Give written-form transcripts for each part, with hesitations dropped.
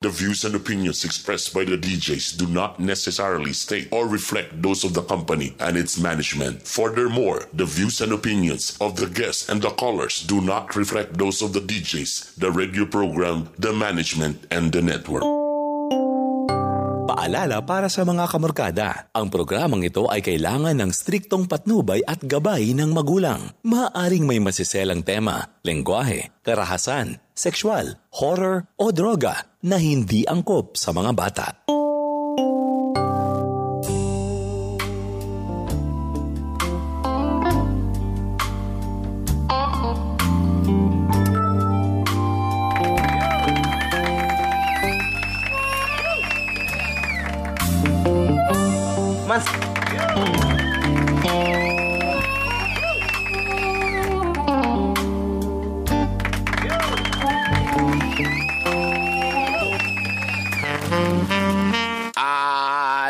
The views and opinions expressed by the DJs do not necessarily state or reflect those of the company and its management. Furthermore, the views and opinions of the guests and the callers do not reflect those of the DJs, the radio program, the management, and the network. Paalala para sa mga kamarkada, ang programang ito ay kailangan ng striktong patnubay at gabay ng magulang. Maaaring may masiselang tema, lengguwahe, karahasan, sexual, horror o droga na hindi angkop sa mga bata. Mas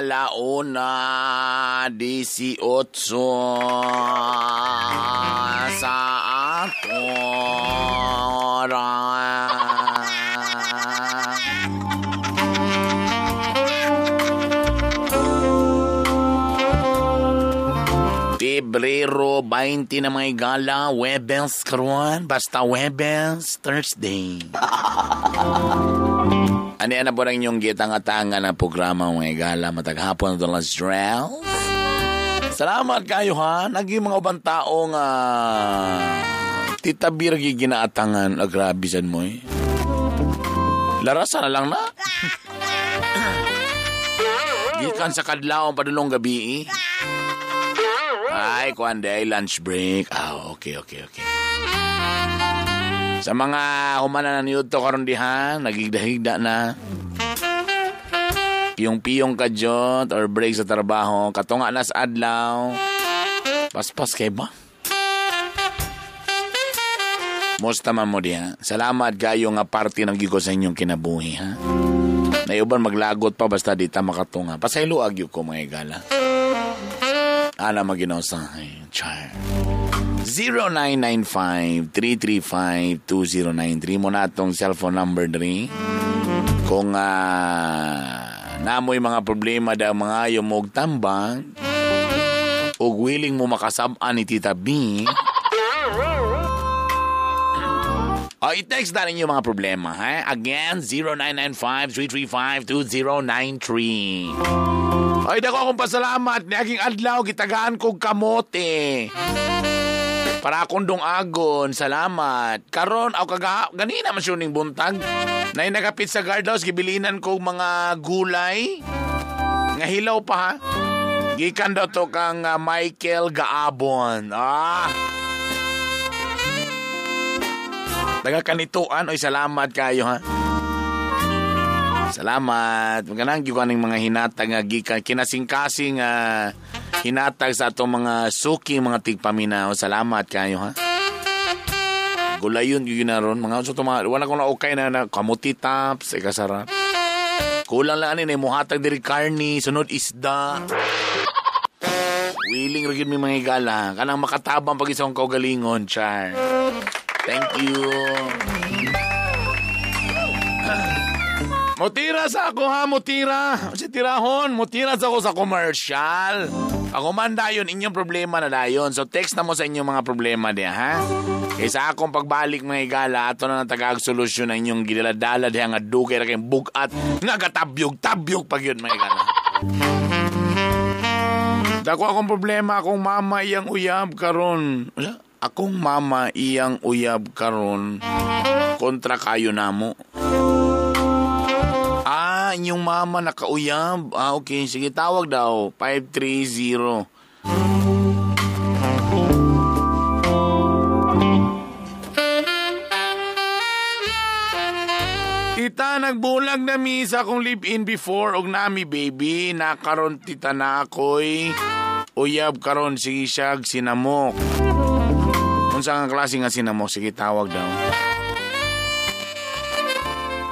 Alauna 18 sa Pebrero 20 na may gala, Webes karon, basta Webes, Thursday. Ano yan na po rin yung gitang-atanga na programa mga gala, mataghapon na doon Drell. Salamat kayo ha, naging mga ubang taong Tita Birgi ginaatangan, grabe san mo eh. Larasan na lang na. Gikan sa kadlawang padulong gabi eh. Ay, kuanday, lunch break. Okay. Sa mga humanan na niyuto karon dihan, nagigda-higda na. Piyong-piyong ka jod or break sa trabaho, katunga na sa adlaw. Paspas kay ba? Musta man mo diha. Salamat kayo nga parte ng gigo sa inyong kinabuhi, ha? Naiuban maglagot pa basta di ta makatunga. Pasaylo agyo ko mga igala. Ana maginosahay, char. 0995-335-2093 mo na itong cellphone number 3. Kung namoy mga problema da mga yumog tambang o willing mo makasabaan ni Tita B, i-text na rin yung mga problema, ha? Again, 0995-335-2093. Ay, dako akong pasalamat. Naging adlaw, gitagaan kong kamote. Para akong dong agon, salamat. Karon, ako ganina man siya ning buntag. Na nagapit sa guardhouse, gibilinan ko mga gulay. Nga hilaw pa, ha? Gikan daw to kang Michael Gaabon. Nagakanituan, oy salamat kayo, ha? Salamat. Magandang gikan ng mga hinatag nga gikan kinasing-kasing hinatag sa atong mga suki, mga tigpaminaw. Salamat kayo, ha? Gulayon yung ginaron. Mga so wala ko na okay na kamuti taps, kasarap. Kulang lang ani muhatag diri karni, sunod isda. Willing rin may mga igala. Kanang makatabang pag isang kaugalingon, char. Thank you. Mutira sa ako ha, mutira. Si tirahon, mutira sa ako sa commercial. Ako man dayon, inyong problema na dayon. So text na mo sa inyong mga problema diya, ha? Kaysa akong pagbalik mga igala, ato na natagag-solusyon na inyong gidaladala diya nga dugay na kayong bugat. Nga katabyog pag yun mga igala. Dako akong problema, akong mama iyang uyab karon. Akong mama iyang uyab karon. Kontra kayo namo. Inyong mama nakauyab. Okay. Sige, tawag daw. 530. Tita, nagbulag na mi sa akong live-in before og nami baby. Nakaron tita na ako'y uyab karon. Sige siyag sinamok. Kung saan ang klase nga sinamok, sige tawag daw.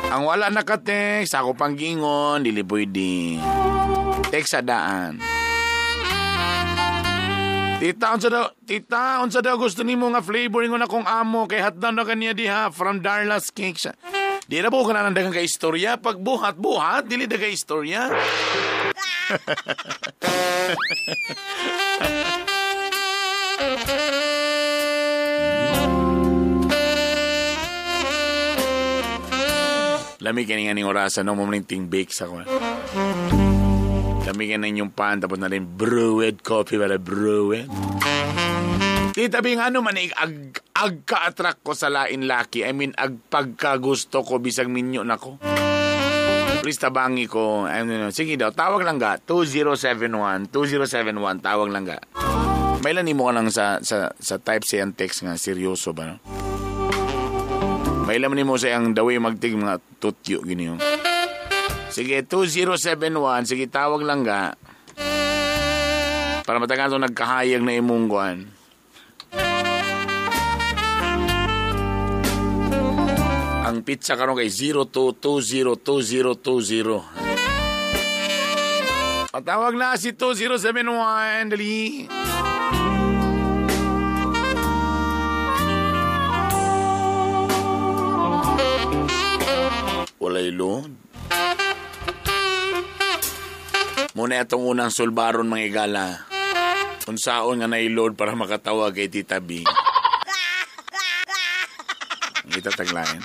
Ang wala naka-text, ako pang gingon, dili pwede. Text sa daan. Tita, unsa daw gusto nimo nga flavor ingon akong amo kay hotdog na kaniya diha from Darla's Cake. Di na po ka na dagang ka-istorya. Pag buhat, dili dagang istorya. Lamigan nga ning orasan, no? Mamalinting bake sa ko. Lamigan na inyong pan, tapos na rin brewed coffee, wala brewed. Titabi nga ano man, agka-attract ko sa lain laki. I mean, agpagkagusto ko, bisag minyo na ko. Please tabangi ko. Sige daw, tawag lang ga. 2071, tawag lang ga. May lang mo ka lang sa type sa yung text nga, seryoso ba, no? May laman mo sa yung daway magtig mga tutyo, gini yun. Sige, 2071, sige, tawag lang ga. Para matagal ito nagkahayag na imungguan. Ang pizza karon kay 02202020. Patawag na si 2071, dali. Walay load. Muna itong unang sulbaron mga igala. Unsaon nga na-load para makatawag kay Tita B. Kita taglayan.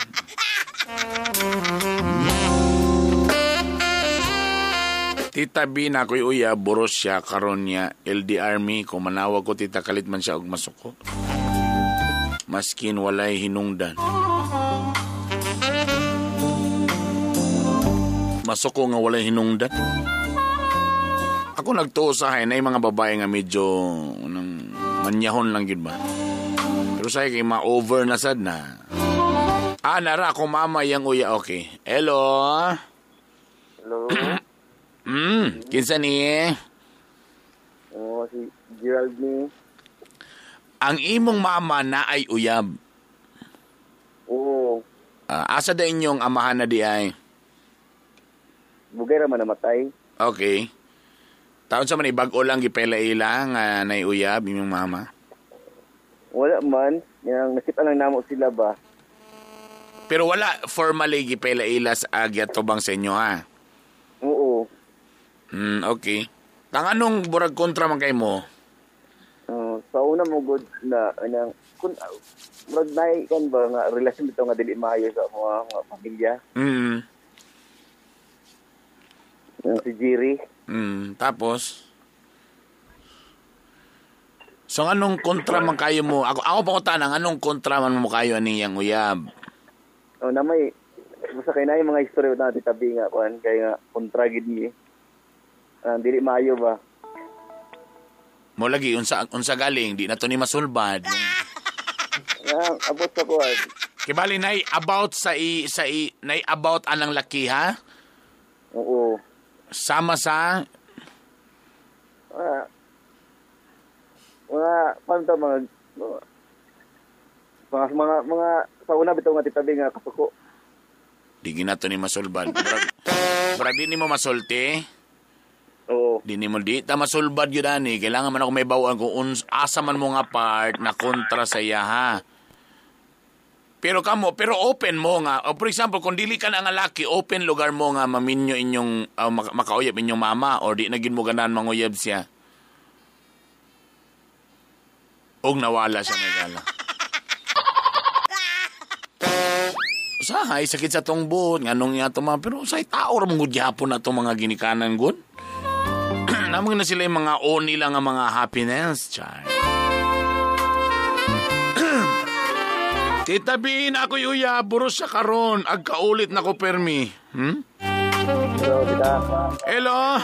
Tita B na ako'y uya, boros siya, karon niya, LD Army, kung manawag ko, tita kalit man siya og masuko. Maskin walay hinungdan. Masuko nga walay hinungdan. Ako nagtuusahay na yung mga babae nga medyo manyahon lang yun ba? Pero sa'yo kay ma-over na sad na. Nara ako mama yang uya, okay. Hello? Hello? Kinsa ni? Si Gerald ni. Ang imong mama na ay uyab. Oo. Asa da inyong amahan na di ay? Bugay raman namatay. Okay. Taon sa man ibag-o lang gipela-ila nga naiuyab imong mama? Wala man. Yang nasipan lang namo sila ba? Pero wala formally gipela-ila sa agyat tubang sa inyo, ha? Oo. Okay. Tang anong burag kontra man kay mo? Sa una mo good na anang kun murag nay kan ba nga relasyon bitaw nga dili maayo sa mga pamilya. Si Jerry. Tapos so anong kontra man kayo mo? Ako pa ko tanang anong kontra man mo kayo aniyang uyab? Na may basta kay nay mga istorya natin tabi nga kuan kay nga kontra gid ni. Dili maayo ba? Mo lagi unsa galing di na to ni masulbad. Abot sa kuan. Kibali nay about nay about anang laki, ha? Oo. Sama sa mga sa una bitaw nga titabi nga kasuko. Di ginato ni masulbad. Brag di ni mo masulti. Oo. Di ta masulbad yun ani. Kailangan man ako may bawaan kung asa man mo nga part na kontra sa iya, ha? Pero open mo nga. For example, kung dili ka na nga laki, open lugar mo nga maminyo inyong, makauyab inyong mama or di naging mo ganahan manguyab siya. Og nawala siya may gala. Usahay, sakit sa tong buot. Nga nung nga mga, pero usay tao ramang gudyapon na itong mga ginikanan gud. Namang na sila yung mga nila nga mga happiness, char. Tita B, na ako'y uya, buros siya karon. Agkaulit na ko permi. Hello, tita. Hello?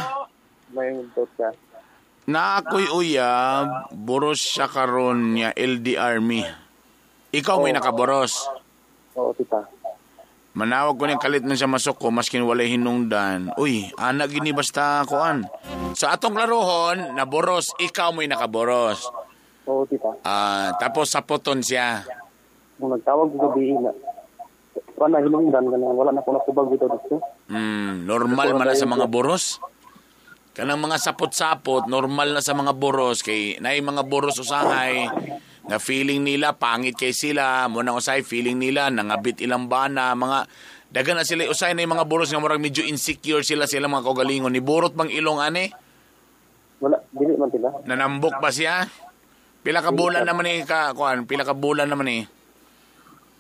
May tot ka. Na ako'y uya, buros siya karon niya LD Army. Ikaw may nakaboros. Oo, tita. Manawag ko niyang kalit na siya masuko, maskin walay hinungdan. Uy, anak gini basta kuan. Sa atong laruhon, naboros, ikaw mo'y nakaboros. Oo, tita. Tapos sapoton siya. Nung nagtawag ko gabi na, wala na hinungdan ka na, wala na po nakubag dito dito. Normal man na sa mga boros. Kanang mga sapot-sapot, normal na sa mga boros. Kay na mga boros usahay, na feeling nila, pangit kay sila. Muna usay, feeling nila, nangabit ilang bana. Mga Dagan na sila usay na yung mga buros nga murag medyo insecure sila mga kaugalingon. Ni burot bang ilong ani? Wala, dili man sila. Nanambok ba siya? Pila ka bulan naman pila ka bulan naman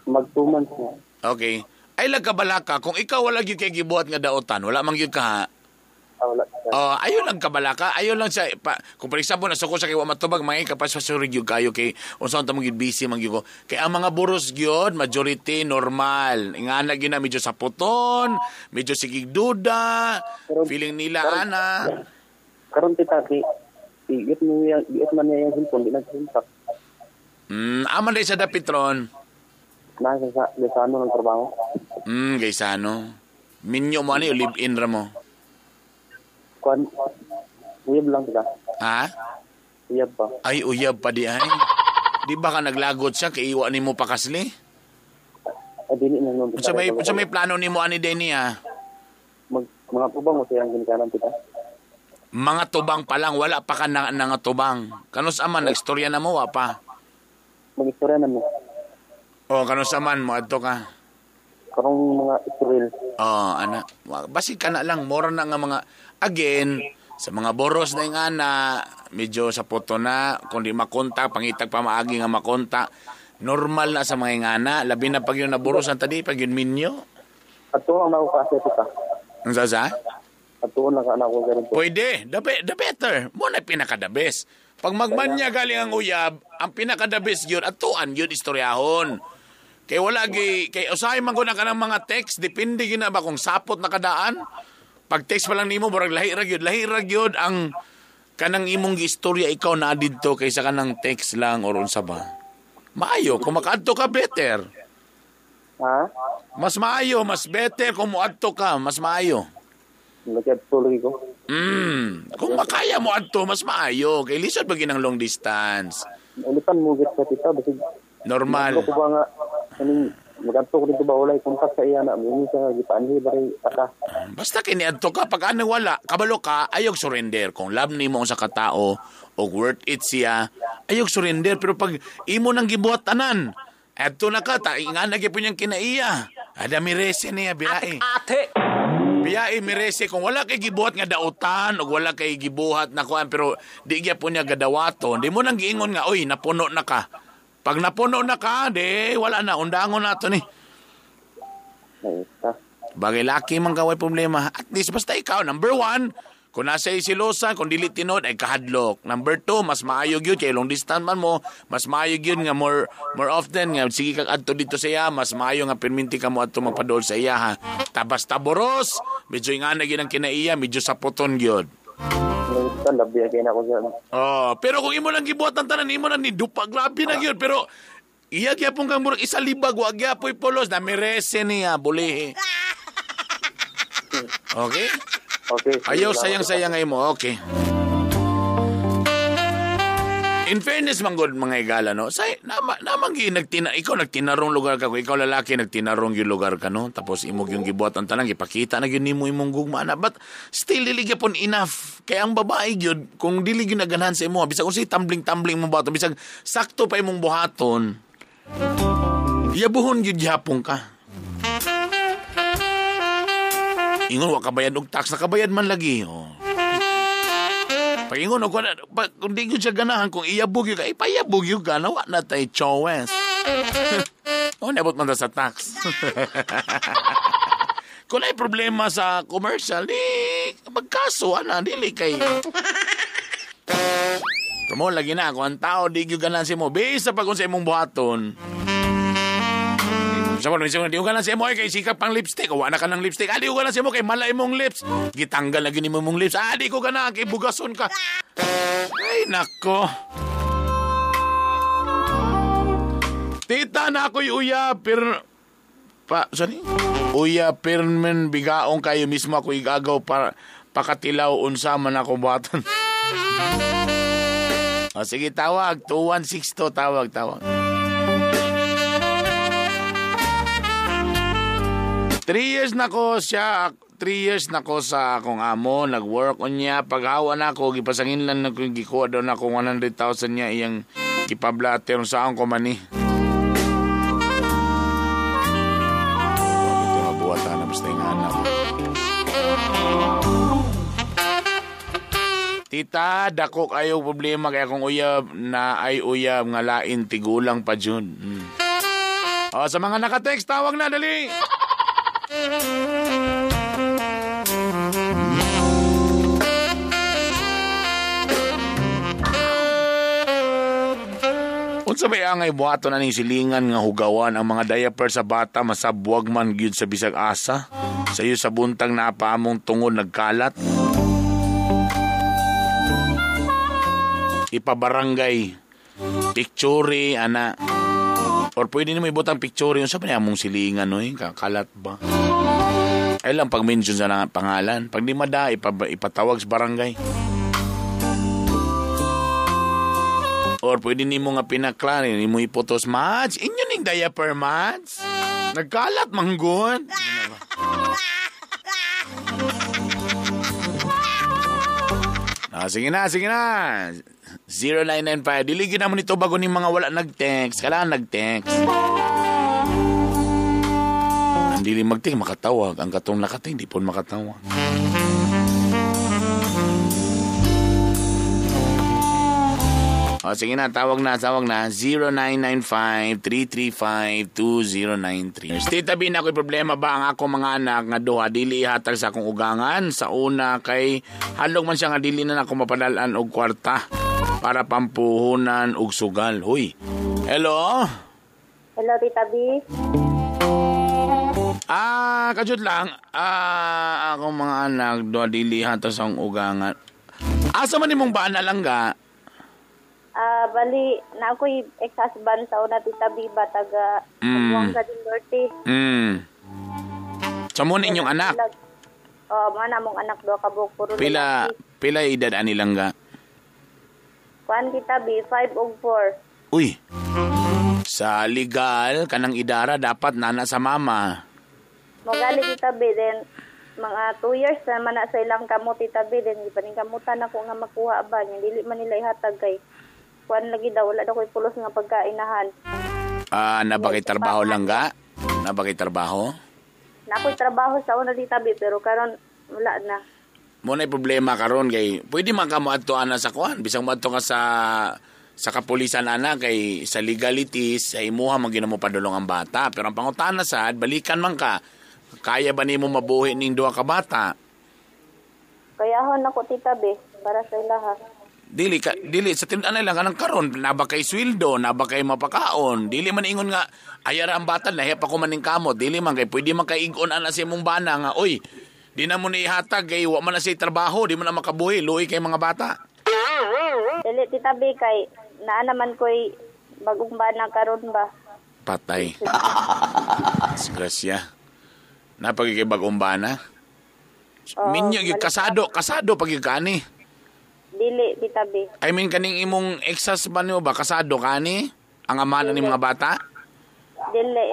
Mag-2 months na. Okay. Ay lagkabalaka, kung ikaw wala gyud kay gibuhat nga daotan, wala man gyud ka ha. Wala. Ayaw lang kabalaka, ayaw lang siya kung for example nasuko sa kay wa matubag mga kapas sa gyud kayo kay unsa ta mo gyud busy man gyud ko. Kay ang mga buros gyud majority normal. Ingana gyud na medyo saputon, medyo sigig duda, feeling nila ana. Karon tita igit man niya yung cellphone, di nagsintak. Aman rin sa Dapitron. Nasa sa ano ng trabaho. Gaysano. Minyo mo ani o live-in ra mo? Uyab lang sila. Ha? Uyab pa. Ay, uyab pa di ay. Di ba ka naglagot siya kay iwa ni mo pakasli? Dili na nun. Sa may plano ni mo ani Denny ha? Mga tubang mo siyang ginikanan tita. Mga tubang pa lang, wala pa ka na nga tubang. Kanus aman, nagstorya na mo, pa? Mag-istorya na mo. Kanus aman mo, adto ka. Karong mga Israel. Ana. Basig ka na lang, mora na nga mga, again, sa mga boros na yung ana, medyo sa poto na, kung di makontak, pangitag pa maagi nga makontak, normal na sa mga ingana, labi na pag yun naboros, ang tadi, pag yun minyo. At ito ang nakukasya tita. Ang sasa? At ito ang nakukasya. Pwede, the better. Mo na pinaka-the best. Pag magmanya galing ang uyab, ang pinaka-the best yun, at tuan yun, istoryahon. Kaya wala, kaya usahay man ko na ka ng mga text, depende gina ba kung sapot na kadaan. Pag text pa lang nimo, barag lahi ragyod ang kanang imong giistorya ikaw na didto kaysa kanang text lang or unsa ba. Maayo, kung makaadto ka, better. Ha? Mas maayo, mas better kung muadto ka, mas maayo. Nagkatuloy ko. Kung makaya mo adto, mas maayo. Kay lisod ba ginang long distance? Ulitan mo git sa tita, basig normal. Ko ba nga, mag-adto ko dito ba walay kontak sa iya na, minsan nga, gipaanhi ba rin taka. Basta kiniadto ka, pag ano wala, kabalo ka, ayog surrender. Kung love ni mo sa katao, o worth it siya, ayog surrender. Pero pag imo nang gibuhat tanan, adto na ka, taingan na po niyang kinaiya. Ada mirese niya, biyae. Ate! Biyae mirese, kung wala kay gibuhat nga dautan, o wala kay gibuhat na kuan, pero di kaya po niya gadawaton, di mo nang giingon nga, oy, napuno na ka. Pag napuno na ka, wala na. Undangon na ito ni. Bagay laki man kaway problema. At least basta ikaw, number 1, kung nasa isilosan, kung dili tinod, ay kahadlok. Number 2, mas maayog yun. Kaya long distance man mo, mas maayog yun nga more often. Nga, sige kag adto dito sa iya, mas maayog nga perminti ka mo adto mapadol sa iya ha. Tabas taboros, medyo nga na yun ang kinaiya, medyo saputon yun. Labi kay na ko sa. Pero kung imo lang gibuhat ang tanan imo lang ni dupa grabe na gyud pero iya gyapon kang murag isa libag wa gyapoy polos na merese niya bulihi. Okay? Okay. Ayaw sayang-sayang ay mo. Okay. In fairness man good mga igala no. Say namang ikaw nagtinarong lugar ka, kung ikaw lalaki nagtinarong yung lugar ka no. Tapos imo yung gibuhat ang tanan gipakita na gyud nimo imong gugma na, but still dili gyapon enough. Kaya ang babae gyud kung dili gyud naganahan sa imo, bisag unsay tumbling mo ba to, bisag sakto pa imong buhaton. Iyabuhon gyud gyapon ka. Ingon wa kabayad og tax, nakabayad man lagi. Pagingon ako na, kung di ko siya ganahan, kung iyabog yung ka, ipayabog yung ka, nawa na tayo chowes. Nabot man sa tax. Kung ay problema sa commercial, di magkaso, dili kay. Kamo lagi na, kung ang tao, di yung ganahan si mo, bisa pa kung sa imong buhaton. Sa mga di ko ka lang siya mo, kay sikap pang lipstick. Wala na ka ng lipstick. Di ko ka lang siya mo, kay malay mong lips. Gitanggal lagi ni mong lips. Di ko ka na, kay bugason ka. Ay, nako. Tita na ako'y uya, sorry? Uya, men, bigaong kayo mismo ako'y gagaw para pakatilaw unsa man ako batan. Sige, tawag. 2162, tawag. 3 years na ko sa akong amo, nag-work on niya, paghawa na ako, gipasangin lang na kung gikuha daw na akong 100,000 niya, iyang ipablater saan ko man Tita, dako kayo problema kaya kung uyab na ay uyab nga lain tigulang pa jud. O, sa mga naka-text, tawag na, dali. Unsa may angay buhaton aning silingan nga hugawan ang mga diaper sa bata masabwag man gyud sa bisag asa. Sayo sa buntag na paamong tungod nagkalat. Ipabarangay. Picture ana. Or pwede nimo ibutang picture unsa pa among silingan oy kakalat ba. Ay lang pag-mention sa pangalan. Pag di mada ipatawag sa barangay. Or pwede nimo nga pinaklarin, nimo ipotos, Mads, inyo ning diaper, Mads. Nagkalat, manggon. Sige na. 0995. Diligin naman ito bago ni mga wala nag-text. Kailangan nag-text. Ang dili mag-text, makatawag. Ang katong nakating, di po makatawag. O, sige na, tawag na. 0995-335-2093. Tita B, ako'y problema ba ang ako mga anak nga duha dili ihatag sa akong ugangan? Sa una kay halog man siya nga dili na ako mapadalan og kwarta para pampuhunan og sugal. Huy. Hello? Hello, Tita B. Kajud lang. Akong mga anak duha dili ihatag sa akong ugangan. Asa man nimong bana lang ga? Bali, na ako'y ex-husband sa una, Tita Biba, taga Buanga din Norte. Sa mo inyong anak? Mga namong anak do kabuk. Pila edad anilang ga? Kuan, Tita B, 5 o 4. Uy, sa legal, kanang idara, dapat nana sa mama. Magali, Tita B, then mga 2 years naman na sa ilang kamot, Tita B, then ipaningkamutan ako nga makuha ba, hindi man nila ihatag kay kuan lagi daw, wala daw ko'y pulos nga pagkainahan. Nabakay trabaho lang ga? Nabakay trabaho? Nako'y trabaho sa una, Tita B, pero karon wala na. Muna problema karon kay pwede man ka moadto ana sa kuan, bisang moadto ka sa kapulisan ana kay sa legalities sa imuha man ginamo padulong ang bata, pero ang pangutana sad balikan man ka. Kaya ba nimo mabuhi ning duha ka bata? Kayahon ako, Tita B, para sa ilaha. Dili sa tindahan lang kanang karon naba kay sweldo, naba kay mapakaon. Dili man ingon nga ayara ang bata lahi pa ko maning kamot. Dili man kay pwede man kay ig-on ana sa imong bana nga oy, di na mo ni ihatag kay wa man na say trabaho, di man na makabuhi, luoy kay mga bata. Dili, Tita B, kay naa naman ko'y bagong bana karon ba? Patay. Disgrasya. Napagi kay bagong bana? Minyo gyud kasado pag kani. Dili, Tita B. I mean, kaning imong ex-husband mo ba, kasado ka ni? Ang ama na ni mga bata? Dili,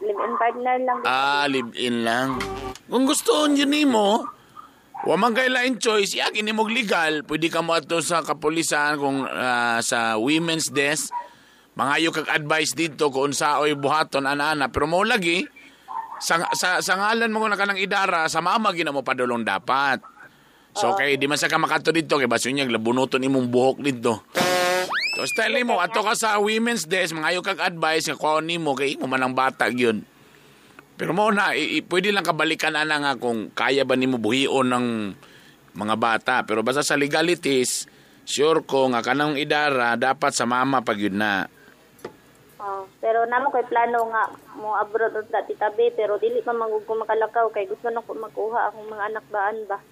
live-in partner lang. Live-in lang. Kung gusto yun mo, wa man kay lain choice, iagin ni mong legal, pwede ka mo ato sa kapulisan kung sa women's desk, mangayo kag advice dito kung saoy buhaton ana-ana. Pero mo lagi, sa ngalan mo na kanang idara, sa mama gina mo padulong dapat. So, kay di man sa ka makato dito, kay baso niya, labunuton imong buhok dito. So, style mo, ato ka sa women's desk, mga kag advice, kakuha ni mo, kay mo man ang bata yun. Pero mo na, pwede lang kabalikan na nga kung kaya ba ni mo buhion ng mga bata. Pero basta sa legalities, sure ko nga kanang idara, dapat sa mama pag yun na. Pero namo ko'y plano nga mo abroad o dati tabi, pero dili pa mangugong makalakaw, kay gusto na ko makuha akong mga anak baan ba.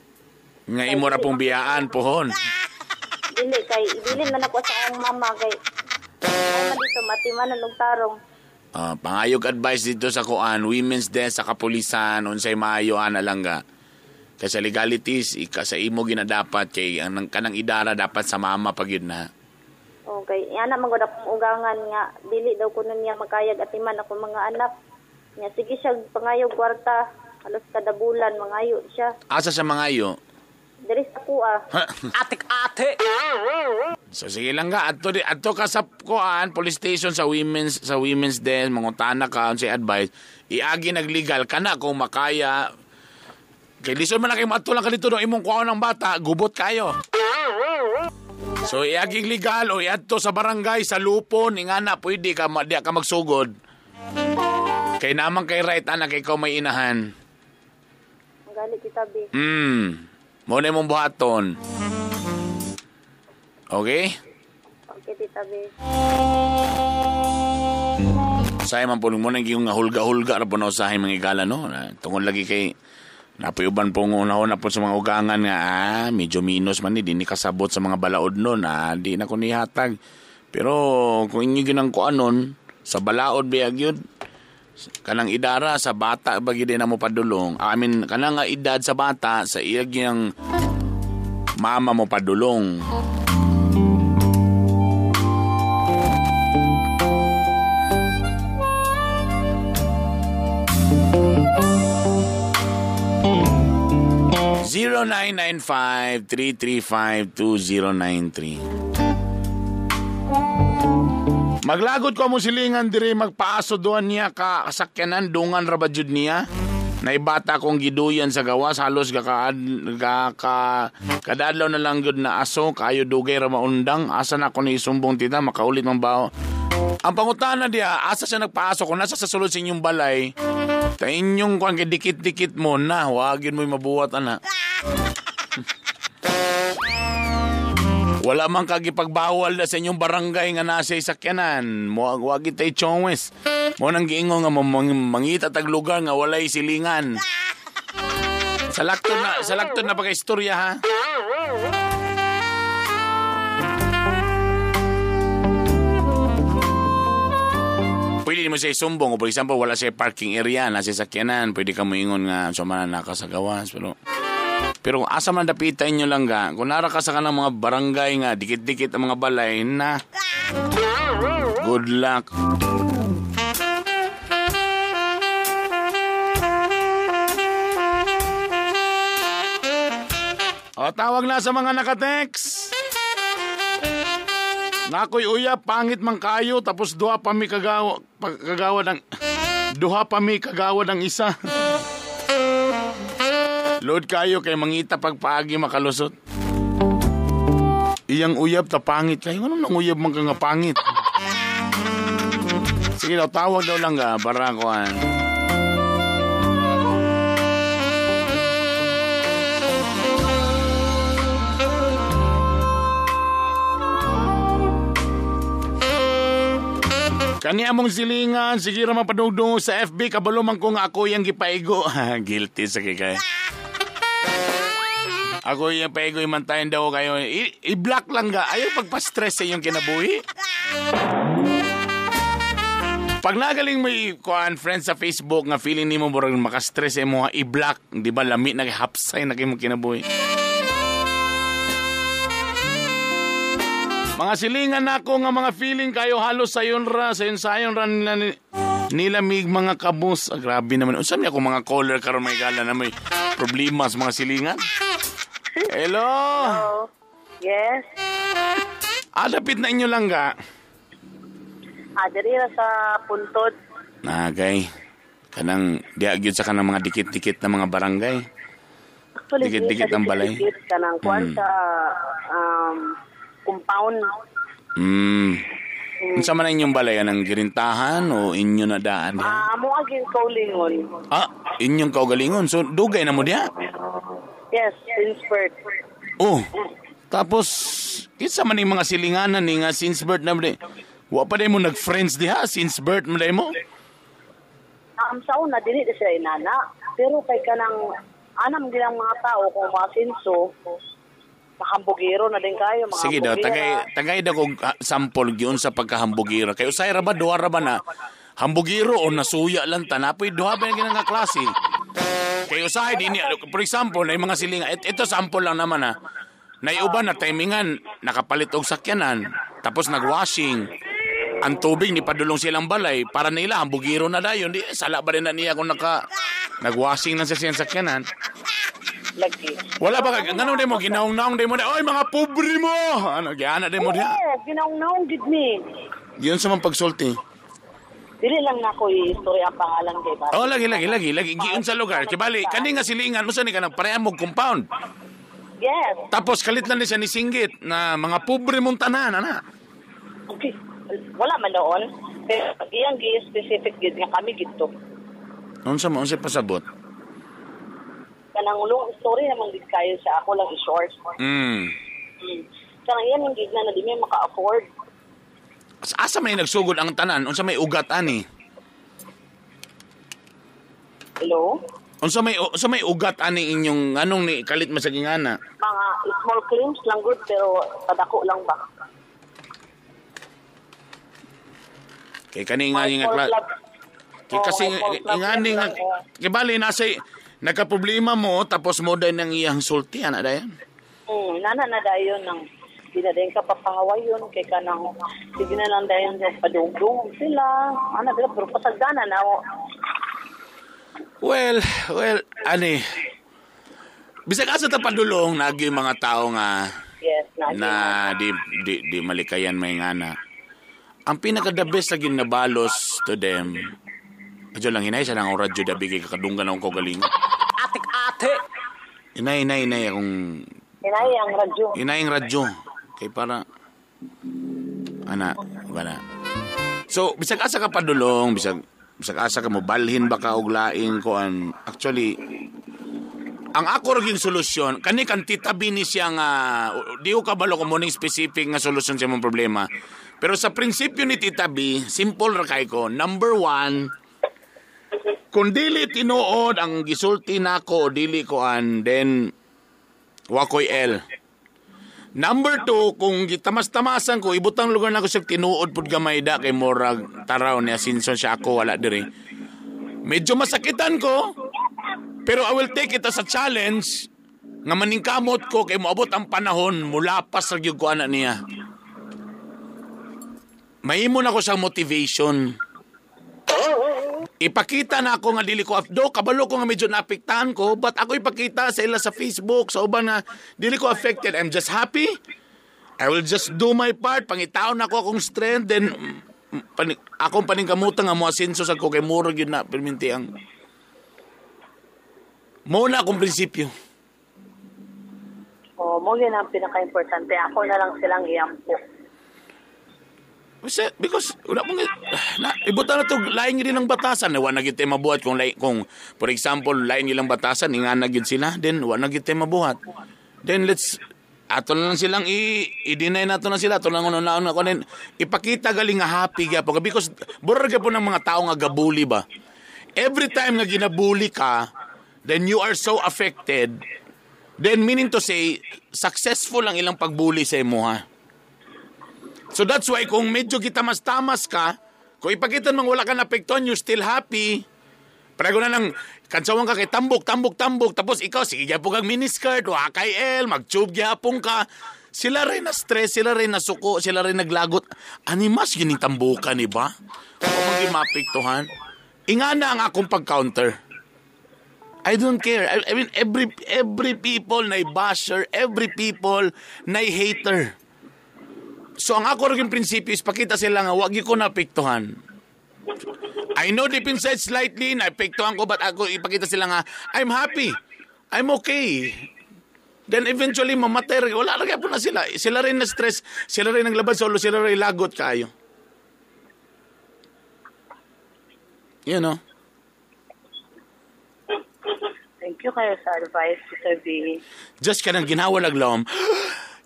Nga imo ra pong biyaan pohon. Dili kay ibilin man ako sa akong mama kay ay dito matimanan og tarong. Pangayog advice dito sa kuan, women's desk sa kapulisan unsay maayo ana lang ga. Kay sa legalities sa imo ginadapat kay ang kanang idara dapat sa mama pag yun na. Okay, ana magud akong ugangan nga dili daw kuno niya makayag atiman ako mga anak. Nya sige siya pangayog kwarta, halos kada bulan mangayo siya. Asa sa mangayo? Diri sa kuha. Atik-ate. So sige lang ga adto ka sa kuan police station sa women's desk mangutana ka unsay advice. Iagi naglegal kana kung makaya. Kay lison man na kay madto lang ka dito do imong kuha ng bata, gubot kayo. So iaging legal o iadto sa barangay sa lupon ingana pwede ka di ka magsugod. Kay naman kay right anak ikaw may inahan. Ang gali kita be. Mo na mong buhaton. Okay? Okay tita be. Usahay man po mo nang yung hulga-hulga na po na usahay mga igala, no? Tungkol lagi kay napayuban po una-una po sa mga ugangan nga, medyo minus man di kasabot sa mga balaod nun, di na ko nihatag. Pero kung inyo ginangkuan nun, sa balaod biyag yun, kanang idara sa bata, bagi din na mo padulong. Kanang edad sa bata, sa iyag yung mama mo padulong. (0995-335-2093). Maglagod ko mo silingan diri magpaaso doon niya ka kasakyanan dungan rabadjud niya. Naibata kong giduyan sa gawas halos kadadlaw na lang gud na aso kayo dugay ra maundang asa na ko ni sumbong tita makaulit man bao. Ang pangutana dia asa siya nagpaaso kung nasa sa sulod sa inyong balay. Ta inyong kuan dikit-dikit mo na wagin mo mabuhat ana. Wala man kagipagbawal na sa inyong barangay nga nasa sakyanan. Wag itay chongwes. Mo nang giingon nga mangita tag lugar nga walay silingan. Salakton na pagka-istorya ha. Pwede mo siya isumbong. For example, wala siya parking area na sa sakyanan. Pwede ka mo ingon nga sumana nakasagawas. Pero asa man dapitan nyo lang ga. Kung nara ka sa kanang mga barangay nga, dikit-dikit ang mga balay na. Good luck. O, tawag na sa mga nakatext. Nakoy uyap, pangit man kayo, tapos duha pa mi kagawa ng isa. Load kayo kay mangita pagpaagi makalusot. Iyang uyab ta pangit kayo. Ano nang uyab man ka nga pangit? Sige daw, tawag daw lang ga para kuan. Kani among silingan, sige ra mapadugdong sa FB, kabalo man ko nga ako yung gipaigo. Guilty sa kikay. Ako yung paigo, imantayin daw kayo. I-block lang ga. Ayaw pagpa-stress sa iyong kinabuhi. Pag nagaling mo friends sa Facebook nga feeling ni mo borang makastress mo, i-block. Di ba lami na hapsay na kayo mo kinabuhi. Mga silingan ako nga mga feeling kayo halos sayon ra nila mig mga kabus. Grabe naman. Unsa mi ako mga caller karon may gala na may problema sa mga silingan. Hello. Hello. Yes. Dapit na inyo lang ga. Diri sa Puntod. Okay. Kanang diagyod sa kanang mga dikit-dikit na mga barangay. Dikit-dikit ang balay. Kanang kuan sa compound. Unsa man inyong balay anang girintahan o inyo na daan? Mo aging kaulingon. Inyong kaugalingon. So dugay na mo diha? Yes, Sinsbert. Oh. Tapos kinsa man ning mga silinganan ni nga Sinsbert na mo di? Wa pa day mo nag-friends diha Sinsbert mo day mo? Sa una dili siya inana, pero kay kanang anam gilang mga tao kung mga sinso hambugiro na din kayo mga. Sige daw, tagay daw kog sample giun sa pagkahambugiro. Kay usay ra ba duha ra ba na hambugiro o nasuya lang tanapoy duha ba nga nga klase. Kay usay dinhi for example na mga silinga ito sample lang naman ha. Naiuban na timingan nakapalit og sakyanan tapos nagwashing. Ang tubig ni padulong silang balay para nila hambugiro na dayon di sala ba rin na niya kung nagwashing na sa sakyanan. Lagi. Wala ba ka? Ganun din mo? Ginaong-naong din mo? Oy, mga pobre mo! Ano, giana din mo diya? Oo, ginaong-naong gid ni. Yun sa mga pagsulti. Dili lang na ko istorya ang pangalan kay ba? Lagi. Giyon sa lugar. Kibali, kani nga silingan, mo sa ni ka ng parehang mong compound. Yes. Tapos kalit lang ni siya ni Singgit na mga pobre mong tanan, ana. Okay. Wala man noon. Pero iyang gi-specific gid nga kami gito. Unsa pasabot? Kanang long story naman gid kayo sa ako lang i-short. Kanang iyan ang gid na di may maka-afford. Asa may nagsugod ang tanan? Unsa may ugat ani? Hello? Unsa may ugat ani inyong anong ni kalit masagingana? Mga small claims lang good pero padako lang ba? Kay kani nga kasi ingani nga kibali nasa nagka-problema mo tapos mo din ang iyang sulti ana dayon. Nana na dayon nang dinadayon ka papahawayon kay kanang sige na lang dayon sa padungdung sila. Ana dila pero pasagdana na. Well, ani. Bisag asa ta padulong nagi mga tao nga Yes, na di malikayan may ngana. Ang pinaka-the best na ginabalos to them, adyo lang, hinay, sa nang radyo da bigay kakadunggan akong kagaling. Atik-ate! Hinay, akong... Hinay ang radyo. Hinay ang radyo. Kaya para... Ana, wala. So, bisag asa ka padulong, bisag asa ka mo, balhin ba ka og laing ko an... Actually, ang ako rin solusyon, kani kan titabi ni siya nga, di ko kabalo kung mo specific nga solusyon sa mong problema. Pero sa prinsipyo ni Tita B, simple ra kay ko. Number 1, kung dili tinuod ang gisulti nako o dili ko then wakoy L. Number 2, kung gitamas-tamasan ko, ibutang lugar na ko sa tinuod pud gamay da kay morag taraw ni Asinson siya ako wala diri. Medyo masakitan ko, pero I will take it as a challenge nga maningkamot ko kay moabot ang panahon mula pas ra gyud ko ana niya. Mahimo na ko sa motivation. Ipakita na ako nga dili ko do kabalo ko nga medyo naapektahan ko, but ako ipakita sa ila sa Facebook sa uban na dili ko affected. I'm just happy. I will just do my part. Pangitaon ako akong strength, then akong paningkamutan nga mo asenso sa ko kay muro gyud na perminti ang mo na akong prinsipyo. Mo yun ang pinaka-importante. Ako na lang silang iyampo. Because wala pong ibutan na to lain rin ng batasan na wala na gid mabuhat kung for example lain nilang batasan ingana gid sila then wala na gid mabuhat then let's ato na lang silang i-deny nato na sila ato lang unaon ako then ipakita galing nga happy gyapon because burag gyapon ng mga tao nga gabuli ba every time nga ginabuli ka then you are so affected then meaning to say successful ang ilang pagbuli sa imo ha. So that's why kung medyo gitamas-tamas ka, kung ipakitan mang wala ka napekton, you still happy. Parago na lang, kansawan ka kay tambok, tapos ikaw, sige gyapon kang miniskirt, wa kay L, mag-tube gyapon ka. Sila rin na stress, sila rin na suko, sila rin naglagot. Animas gining tambukan, iba? Kung maging mapektuhan. Ingana ang akong pag-counter. I don't care. I mean, every people na basher, every people na hater. So ang ako rin prinsipyo is pakita sila nga wag ko naapektuhan. I know deep inside slightly naapektuhan ko but ako ipakita sila nga I'm happy. I'm okay. Then eventually mamatay wala ra po na sila. Sila rin na stress, sila rin naglabas solo, sila rin lagot kayo. You know. Thank you kayo sa advice, Sir B. Just ka nang ginawa naglawom.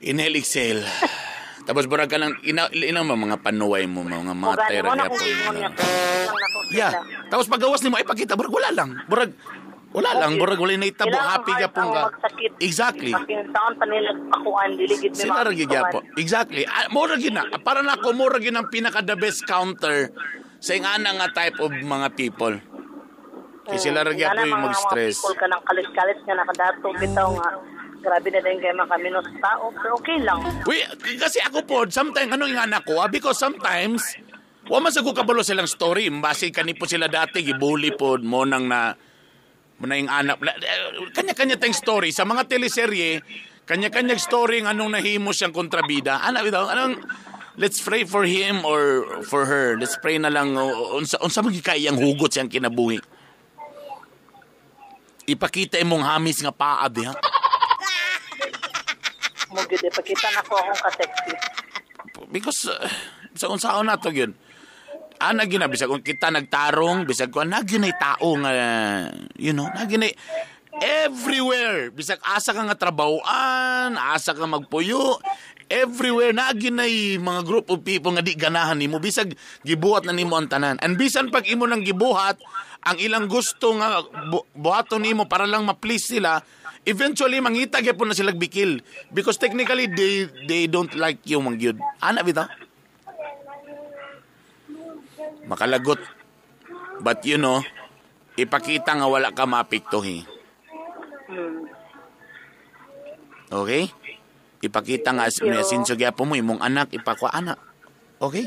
Inhale, exhale. Tapos burag ka lang, inang mga panuway mo, mga matay ra gyapon. Yeah. Tapos pagawas nimo ay pakita burag wala lang. Burag wala naitabo happy gyapon ka. Exactly. Taon pa nila akuan dili gid sila ra gyapon. Exactly. Mo ra gid na para nako mo ra gid ang pinaka the best counter sa ingana nga type of mga people. Kasi sila ra gyapon yung mag-stress. People ka nang kalit-kalit nga nakadato bitaw nga. Grabe na din kayo makaminos tao, pero okay lang. Kasi ako po, sometimes, ano yung anak ko, because sometimes, wala man sa kabalo silang story, base kanip po sila dati, gibuli po, monang na yung anak, kanya-kanya tayong story. Sa mga teleserye, kanya-kanyang story ng anong nahimo siyang kontrabida. Let's pray for him or for her. Let's pray na lang, unsa magikayang hugot siyang kinabuhi. Ipakita imong hamis nga paad, ha? mo gid ipakita na ko akong ka-sexy. Because sa unsaon na to yun. Ana gyud na bisag kung kita nagtarong, bisag ko nagyunay tao nga nagyunay everywhere. Bisag asa ka nga trabahoan, asa ka magpuyo, everywhere nagyunay mga group of people nga di ganahan nimo bisag gibuhat na nimo ang tanan. And bisan pag imo nang gibuhat, ang ilang gusto nga buhaton nimo para lang ma-please sila, eventually mangita gyapon na sila bikil because technically they don't like you mangyud. Ana bitaw? Makalagot. But ipakita nga wala ka mapiktuhi. Okay? Ipakita nga sinso gyapon mo imong anak ipakwa anak. Okay?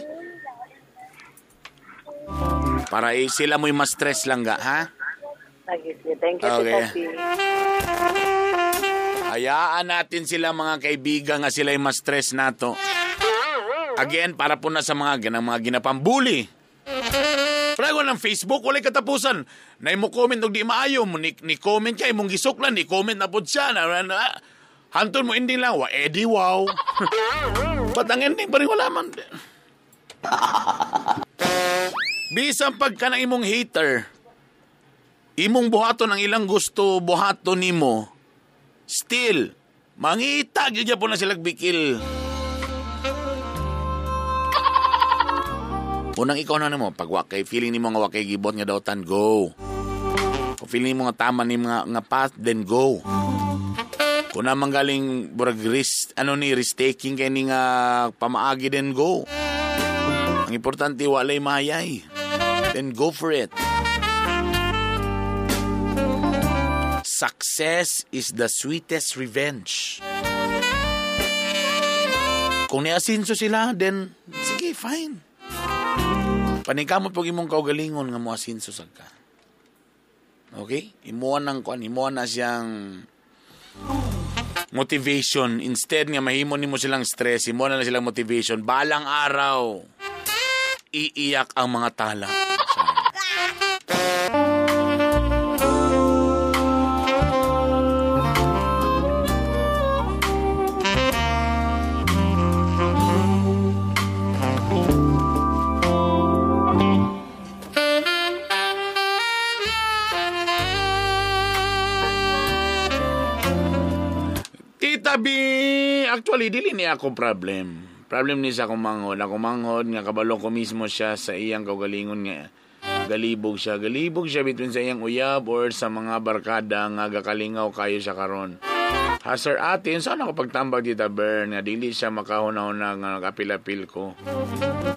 Para sila mo'y ma-stress lang ga, ha? Thank you, okay. Hayaan natin sila mga kaibigan nga sila'y ma-stress nato. Again, para po na sa mga ginapambuli. Prago ng Facebook, walay katapusan. Na mo comment og di maayo mo ni comment kay mong gisuklan, ni comment na pud siya na hanton mo ending lang wow. But ang ending pa rin wala man. Bisan pagka ng imong hater, imong buhaton ang ilang gusto buhaton nimo, still mangita gyud po na sila bikil. Unang ikaw na mo, pag wakay, feeling ni mo nga wakay gibot nga dautan, go. Kung feeling mo nga tama ni nga path, then go. Kung naman galing risk-taking kay ni nga pamaagi, then go. Ang importante, walay mayay. Then go for it. Success is the sweetest revenge. Kung niasinso sila, then sige, fine. Paningkamot pag imong kaugalingon nga moasinso sag ka. Okay? Imuan na siyang motivation. Instead nga mahimo nimo silang stress, imuan na silang motivation. Balang araw, iiyak ang mga tala. Actually, dili niya ako problem. Problem niya sa kumanghod. Ako manghod, nga kabalo ko mismo siya sa iyang kaugalingon nga. Galibog siya between sa iyang uyab or sa mga barkada nga gakalingaw kayo siya karon. Ha, Sir Ate, saan ako pagtambag dita, Bern, nga dili siya makahuna-huna nga nag-apil-apil ko.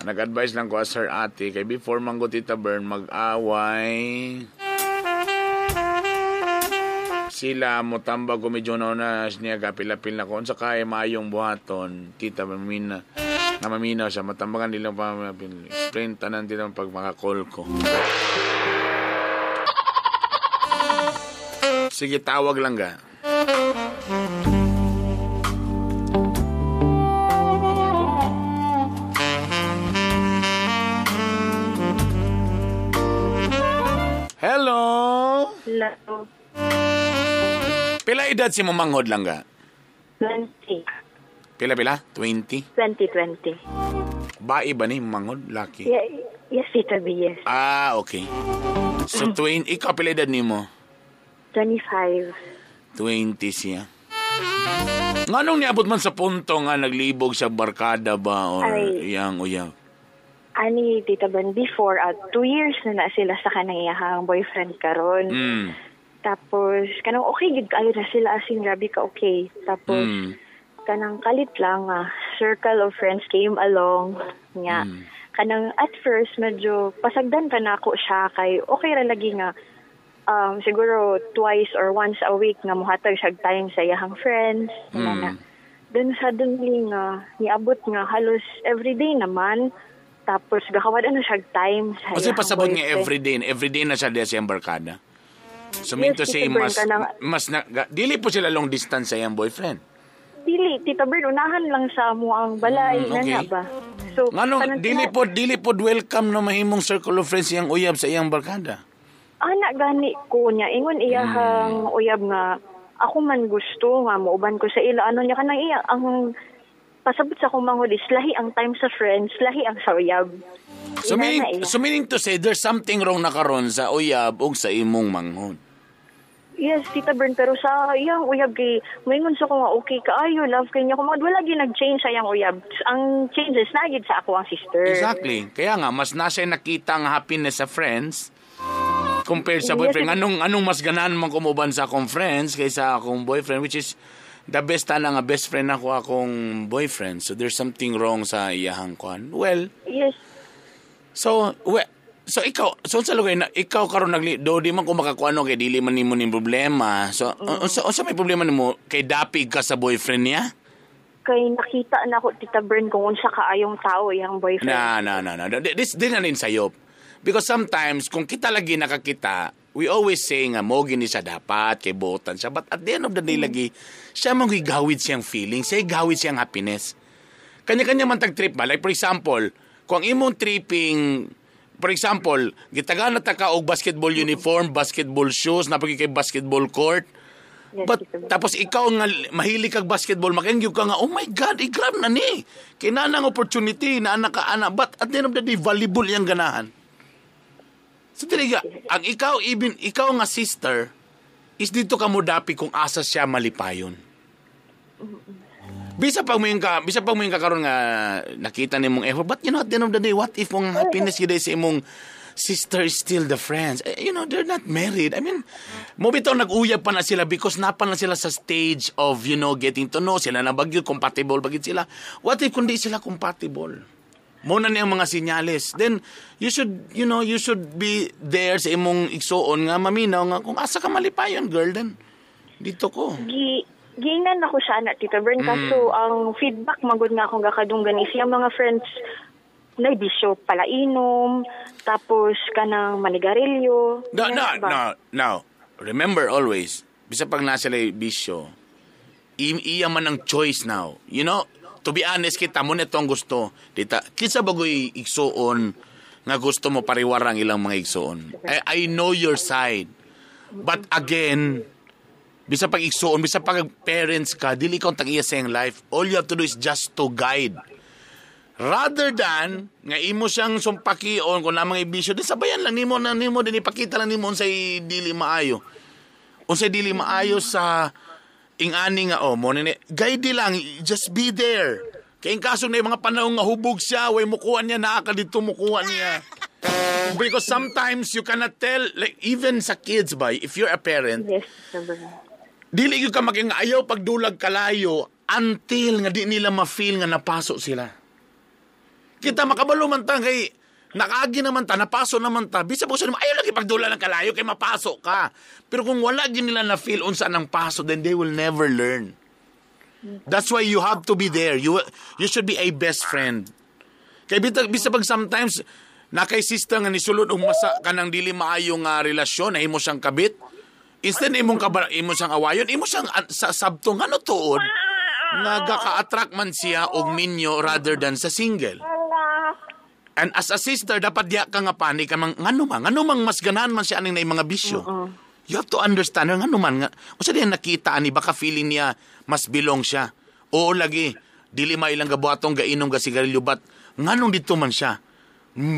Nag-advise lang ko, Sir Ate, kay before manggo tita Bern, mag-away. Sila mo tambag ko medyo na niya gapil-apil na ko. Sa kaya maayong buhaton, tita mamina. Nga maminaw siya, matambagan nilang pamapil. Explain tanan tita pag makakall ko. Sige, tawag lang ga. Hello? Hello. Pila edad si mamanghod lang ga? 20. Pila? 20? 20. Bae ba ni mamanghod? Laki? Yes, Tita B, yes. Ah, okay. So, ikaw pila edad ni mo? 25. 20 siya. Nganong niabot man sa punto nga naglibog sa barkada ba or iyang uyaw? Ani, Tita Ben, before, 2 years na sila sa kanayahang boyfriend karon. Tapos, kanang okay, gid kayo na sila asing grabe ka okay. Tapos, kanang kalit lang, circle of friends came along nga. Kanang at first, medyo pasagdan ka na ako siya kay okay ra lagi nga siguro twice or once a week nga muhatag siya time sa iyahang friends. Then suddenly nga, niabot nga halos everyday naman. Tapos, gakawad na siya time sa kasi pasabot nga boyfriend. everyday na siya sa iyang barkada. So, mean to say, dili po sila long distance sa iyang boyfriend? Dili, Tita Bern, unahan lang sa mo ang balay na nga ba? So, dili po welcome na mahimong circle of friends iyang uyab sa iyang barkada? Anak gani ko niya, ingon iyahang uyab nga, ako man gusto nga mauban ko sa ila ano niya kanang iya ang pasabot sa akong mangod is lahi ang time sa friends, lahi ang sa uyab. So meaning to say, there's something wrong na karon sa uyab o sa imong manghod. Yes, Tita Bern, pero sa iyang uyab kay moingon sa ko nga okay kaayo, love kay niya ko wala gyud nag-change sa iyang uyab. Ang changes na gyud sa ako ang sister. Exactly. Kaya nga mas nasa nakita nga happiness sa friends compared sa boyfriend. Anong mas ganahan man kumuban sa akong friends kaysa akong boyfriend, which is the best na nga best friend ako akong boyfriend. So there's something wrong sa iyahang kwan. Well, yes. So ikaw, so sa lugay na ikaw karon do di man ko makakuano kay dili man nimo ning problema. So unsa may problema nimo kay dapig ka sa boyfriend niya? Kay nakita na ko Tita Bern kung unsa kaayong tao iyang boyfriend. No. This din na rin sayop. Because sometimes kung kita lagi nakakita, we always say nga mo gini siya dapat kay botan siya, but at the end of the day lagi siya man gawid siyang feeling, siya gawid siyang happiness. Kanya-kanya man tag trip ba, like for example, kung imong tripping, for example, gitagan na ta ka og basketball uniform, basketball shoes, napagi kay basketball court. Yes, But tapos ikaw nga mahilig kag basketball, makangyug ka nga, oh my God, i-grab na ni. Kinanang opportunity na anak ka ana, but at the end of the day, volleyball yang ganahan. So talaga, ang ikaw nga sister, is dito ka mo dapi kung asa siya malipayon. Bisa pag mo yung karon nga nakita nimong effort, but you know, at the end of the day, what if mong happiness yun sa imong sister is still the friends? You know, they're not married. I mean, mo bitaw nag-uyab pa na sila because napan na sila sa stage of, you know, getting to know sila na bagyo, compatible bagid sila. What if kundi sila compatible? Muna niyang mga sinyales. Then, you should be there sa imong igsoon nga maminaw nga kung asa ka malipayon, girl, then dito ko. Giingnan ako sa anak, Tita Bern, kaso ang feedback magod nga akong gakadunggan is yung mga friends na bisyo pala inom, tapos kanang manigarilyo. No. Remember always, bisa pag nasa bisyo, iya man ang choice now. You know, to be honest, kita mo neto ang gusto. Dita, kinsa bagoy igsoon nga gusto mo pariwarang ilang mga igsoon. I know your side. But again, bisa pag igsoon, bisa pag parents ka, dili ka tag iya sayang life. All you have to do is just to guide. Rather than nga imo siyang sumpakion kung namang ibisyo, di sabayan lang nimo din ipakita lang nimo unsay dili maayo. Unsay dili maayo sa ingani nga mo ni guide lang, just be there. Kay in kaso na mga panahon nga hubog siya, way mukuha niya naa ka dito mukuha niya. Because sometimes you cannot tell, like even sa kids ba, if you're a parent, yes, dili gyud ka maging ayaw pagdulag kalayo until nga di nila ma-feel nga napaso sila. Kita makabalo man ta kay nakaagi naman ta, napaso naman ta. Bisa po sa ayaw lagi pagdulag ng kalayo kay mapaso ka. Pero kung wala gyud nila na-feel unsa nang paso, then they will never learn. That's why you have to be there. You should be a best friend. Kay bisa pag sometimes na kay sister nga nisulod og masa kanang dili maayo nga relasyon, ay mo siyang kabit. Instead imo siyang awayon, imo siyang sa sabtong ano tuod nga gaka-attract man siya og minyo rather than sa single. And as a sister dapat diya ka nga panik ka ngano mang mas ganahan man siya aning nay mga bisyo. You have to understand ngano man nga usa diyan nakita ani baka feeling niya mas bilong siya. Oo lagi dili mailang gabuhatong gainom ga sigarilyo but nganong dito man siya.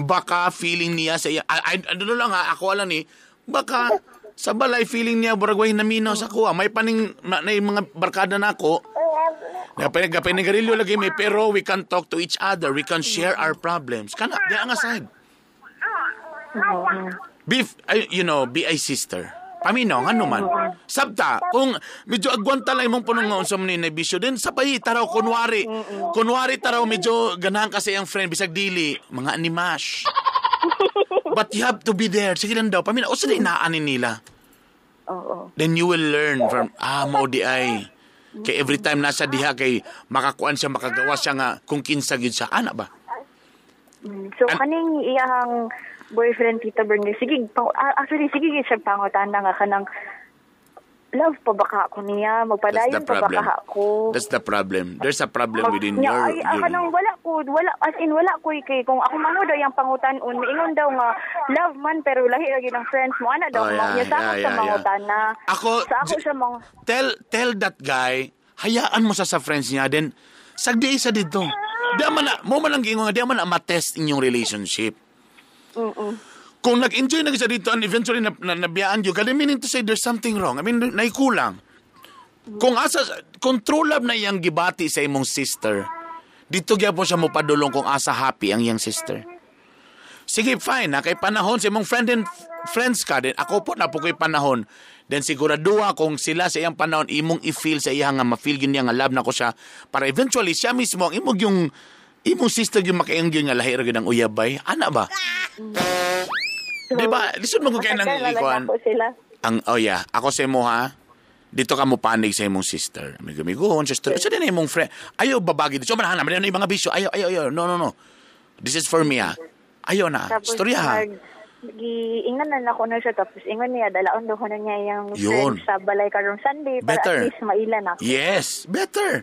Baka feeling niya sa iya ano lang ha ako alam ni baka sa balay feeling niya buragway naminaw sa kuha. May paning na mga barkada na ako. Gapay ni garilyo lagi may pero we can talk to each other. We can share our problems. Kana di ang aside. Be a sister. Paminaw ano man. Sabta kung medyo agwanta lang imong punong nga unsa man ni bisyo din sabay taraw kunwari. Kunwari taraw medyo ganahan kasi ang friend bisag dili mga animash. But you have to be there. Sige lang daw. Paminaw, o sila inaanin nila. Then you will learn from, mao di ay. Kay every time nasa diha, kay makakuan siya, makagawa siya nga, kung kinsa gyud siya. Ana ba? So, kaning iyang boyfriend, Tita Bern, sige siya pangutan na nga kanang, love pa baka ako niya, magpadayon pa baka ako. That's the problem. There's a problem within Nya, your... ay, kanang wala ko kay kung ako mangudo yung pangutan-on, miingon daw nga, love man, pero lahi lagi ng friends mo, ana daw, niya sa ako sa mangutan na. Sa ako siya Tell that guy, hayaan mo sa friends niya, then, sagdi isa dito. Mo man lang gingon nga, di man na matest inyong relationship. Kung nag-enjoy na siya dito and eventually nabiyaan you, kada meaning to say there's something wrong. I mean, naikulang. Kung true love na iyang gibati sa imong sister, dito gyapon siya mo padulong kung asa happy ang iyang sister. Sige, fine. Kay panahon sa imong friends ka din. Ako po na po kay panahon. Then siguraduha kung sila sa iyang panahon imong i-feel sa iya nga ma-feel yun niya nga love na ko siya para eventually siya mismo ang imong sister yung makainggil nga lahir gyud ang uyabay. Ana ba? Diba? Lisod mo ko kayo ng ikuan. Ako sa imo ha. Dito ka mo panig sa imong sister. Amigo-amigoon, sister. Sa din imong friend. Ayaw babagi dito. So, manahanap na yung mga bisyo. Ayaw. No. This is for me ha. Ayaw na. Storya ha. Ingnan na ako na siya. Tapos ingon niya, dalaon doon na niya yung friend sa balay karong Sunday. Para better. At least mailan ako. Yes, better.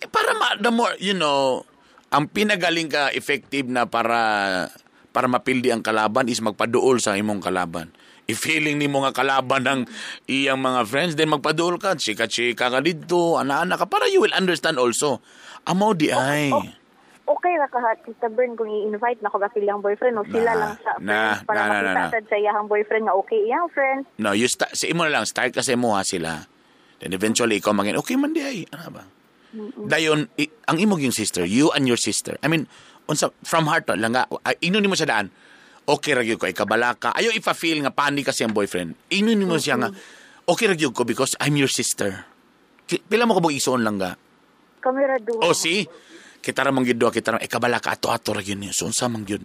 Para the more, ang pinagaling ka effective na para mapildi ang kalaban is magpaduol sa imong kalaban. If feeling ni mo nga kalaban ng iyang mga friends, then magpaduol ka, chika-chika ka dito, ana-ana ka, para you will understand also. Amo di ay. Okay ra ka, Tita Bern, kung i-invite na ko ba silang boyfriend o sila lang sa friends para makita sa iyang boyfriend nga okay iyang friends. No, sa imo na lang, start ka sa imo ha sila. Then eventually, ikaw maging, okay man di ay. Ano ba? Dayon, ang imong yung sister, you and your sister, I mean, from heart lang nga, inunin mo sa daan, okay ra gyud ko, ikabala ka, ayaw ipa-feel nga panik kasi ang boyfriend, inunin mo siya nga, okay ra gyud ko because I'm your sister. Pila mo ko bang isuon lang ga? Kamera duwa. See? Kita ra mong gidwa, kita ra, ikabala ka, ato-ato ra gyud niya, so unsa man gyud.